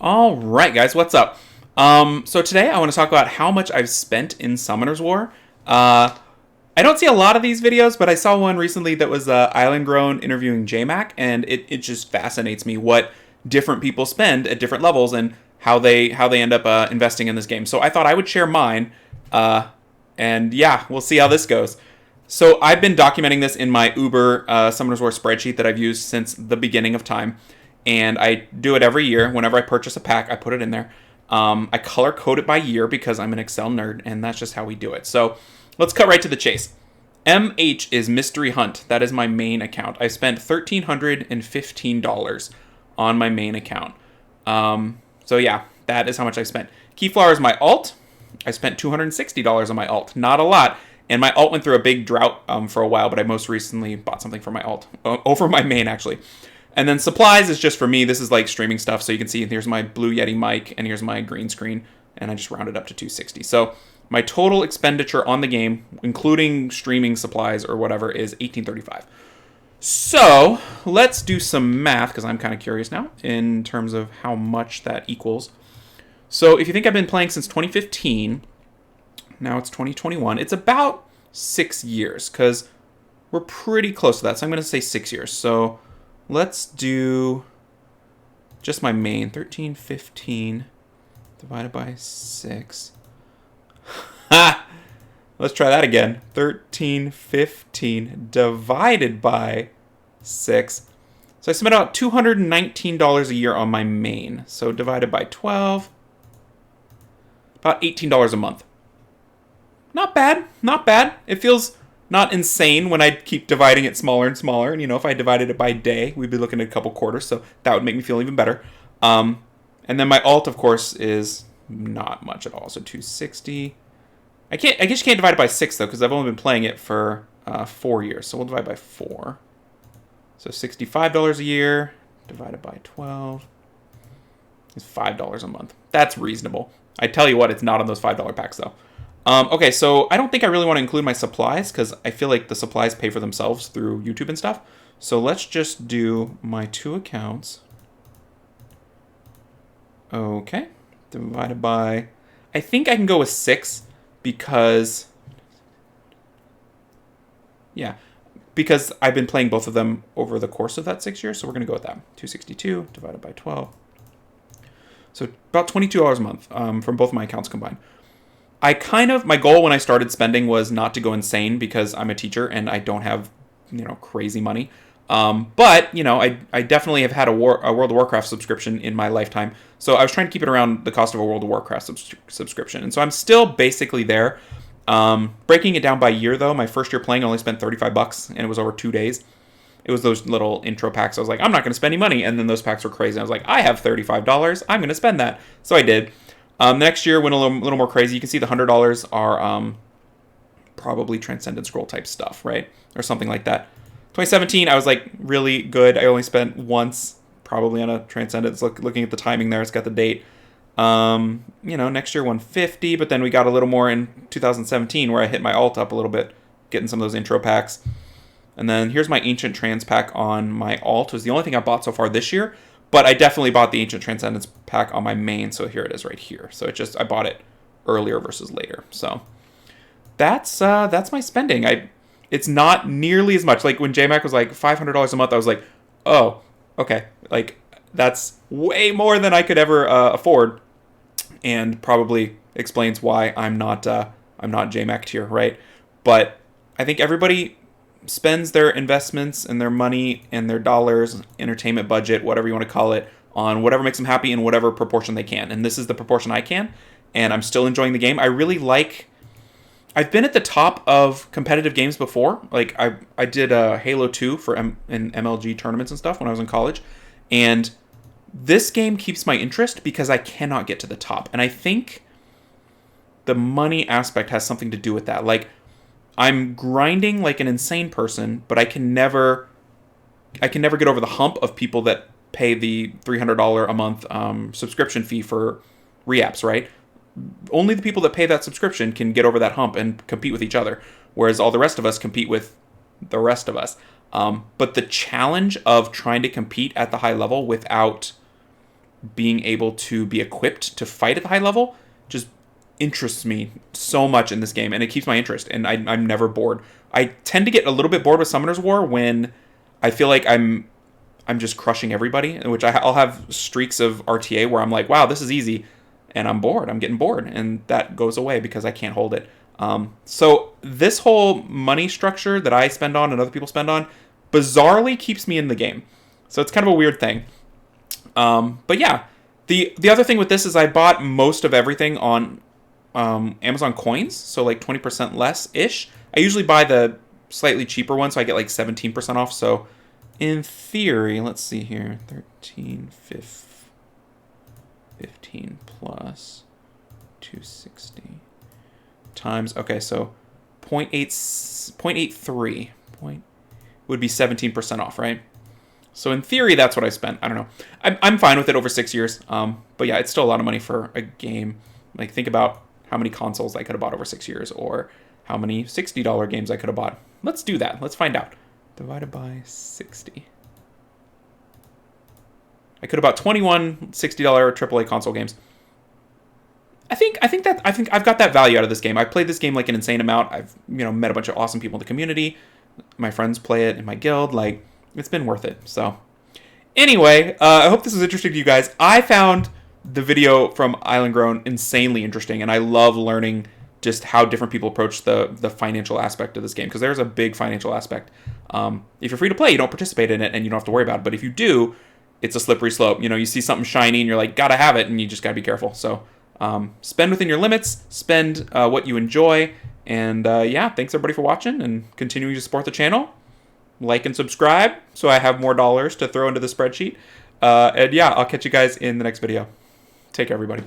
All right, guys, what's up? So today I want to talk about how much I've spent in Summoner's War. I don't see a lot of these videos, but I saw one recently that was Island Grown interviewing JMac, and it just fascinates me what different people spend at different levels and how they end up investing in this game. So I thought I would share mine, and yeah, we'll see how this goes. So I've been documenting this in my Uber Summoners War spreadsheet that I've used since the beginning of time. And I do it every year. Whenever I purchase a pack, I put it in there. I color code it by year because I'm an Excel nerd, and that's just how we do it. So let's cut right to the chase. MH is Mysteryhunt. That is my main account. I spent $1,315 on my main account. So yeah, that is how much I spent. Keyflower is my alt. I spent $260 on my alt. Not a lot. And my alt went through a big drought for a while, but I most recently bought something for my alt. Over my main, actually. And then supplies is just for me. This is like streaming stuff. So you can see here's my Blue Yeti mic, and here's my green screen. And I just rounded up to 260. So my total expenditure on the game, including streaming supplies or whatever, is $1,835. So let's do some math, because I'm kind of curious now in terms of how much that equals. So if you think I've been playing since 2015... Now it's 2021. It's about 6 years because we're pretty close to that. So I'm going to say 6 years. So let's do just my main. 1315 divided by 6. Ha! Let's try that again. 1315 divided by 6. So I spent about $219 a year on my main. So divided by 12. About $18 a month. Not bad, not bad. It feels not insane when I keep dividing it smaller and smaller. And, if I divided it by day, we'd be looking at a couple quarters, so that would make me feel even better. And then my alt, of course, is not much at all, so 260. I guess you can't divide it by 6, though, because I've only been playing it for 4 years, so we'll divide by 4. So $65 a year divided by 12 is $5 a month. That's reasonable. I tell you what, it's not on those $5 packs, though. Okay, so I don't think I really want to include my supplies because I feel like the supplies pay for themselves through YouTube and stuff. So let's just do my 2 accounts. Okay, divided by... I think I can go with 6 because... Yeah, because I've been playing both of them over the course of that 6 years. So we're going to go with that. 262 divided by 12. So about $22 a month from both my accounts combined. My goal when I started spending was not to go insane because I'm a teacher and I don't have, crazy money. But I definitely have had a World of Warcraft subscription in my lifetime. So I was trying to keep it around the cost of a World of Warcraft subscription. And so I'm still basically there. Breaking it down by year, though, my first year playing I only spent $35 and it was over 2 days. It was those little intro packs. I was like, I'm not going to spend any money. And then those packs were crazy. I was like, I have $35. I'm going to spend that. So I did. Next year went a little more crazy. You can see the $100 are probably Transcendent Scroll type stuff, right? Or something like that. 2017, I was like really good. I only spent once, probably on a Transcendent. Looking at the timing there, it's got the date. Next year 150, but then we got a little more in 2017 where I hit my alt up a little bit, getting some of those intro packs. And then here's my Ancient Trans pack on my alt. It was the only thing I bought so far this year. But I definitely bought the Ancient Transcendence pack on my main, so here it is right here. So I bought it earlier versus later. So that's my spending. It's not nearly as much. Like when JMac was like $500 a month, I was like, oh, okay, like that's way more than I could ever afford, and probably explains why I'm not JMac tier, right? But I think everybody spends their investments and their money and their dollars, entertainment budget, whatever you want to call it, on whatever makes them happy in whatever proportion they can. And this is the proportion I can, and I'm still enjoying the game. I've been at the top of competitive games before. Like I did Halo 2 in MLG tournaments and stuff when I was in college. And this game keeps my interest because I cannot get to the top. And I think the money aspect has something to do with that. Like, I'm grinding like an insane person, but I can never get over the hump of people that pay the $300 a month subscription fee for reapps, right? Only the people that pay that subscription can get over that hump and compete with each other, whereas all the rest of us compete with the rest of us. But the challenge of trying to compete at the high level without being able to be equipped to fight at the high level just interests me so much in this game, and it keeps my interest, and I'm never bored. I tend to get a little bit bored with Summoner's War when I feel like I'm just crushing everybody, in which I'll have streaks of RTA where I'm like, wow, this is easy, and I'm bored. I'm getting bored, and that goes away because I can't hold it. So this whole money structure that I spend on and other people spend on bizarrely keeps me in the game. So it's kind of a weird thing. But yeah, the other thing with this is I bought most of everything on Amazon coins, so like 20% less-ish. I usually buy the slightly cheaper one, so I get like 17% off. So in theory, let's see here, 15 plus 260 times, okay, so 0.83 would be 17% off, right? So in theory, that's what I spent. I don't know. I'm fine with it over 6 years. But yeah, it's still a lot of money for a game. Like, think about how many consoles I could have bought over 6 years, or how many $60 games I could have bought. Let's do that. Let's find out. Divided by 60. I could have bought 21 $60 AAA console games. I think I've got that value out of this game. I've played this game like an insane amount. I've met a bunch of awesome people in the community. My friends play it in my guild. Like, it's been worth it. So anyway, I hope this was interesting to you guys. I found the video from Island Grown insanely interesting, and I love learning just how different people approach the financial aspect of this game, because there's a big financial aspect. If you're free to play, you don't participate in it, and you don't have to worry about it. But if you do, it's a slippery slope. You see something shiny, and you're like, gotta have it, and you just gotta be careful. So spend within your limits, spend what you enjoy, and yeah, thanks everybody for watching and continuing to support the channel. Like and subscribe so I have more dollars to throw into the spreadsheet. And yeah, I'll catch you guys in the next video. Take care, everybody.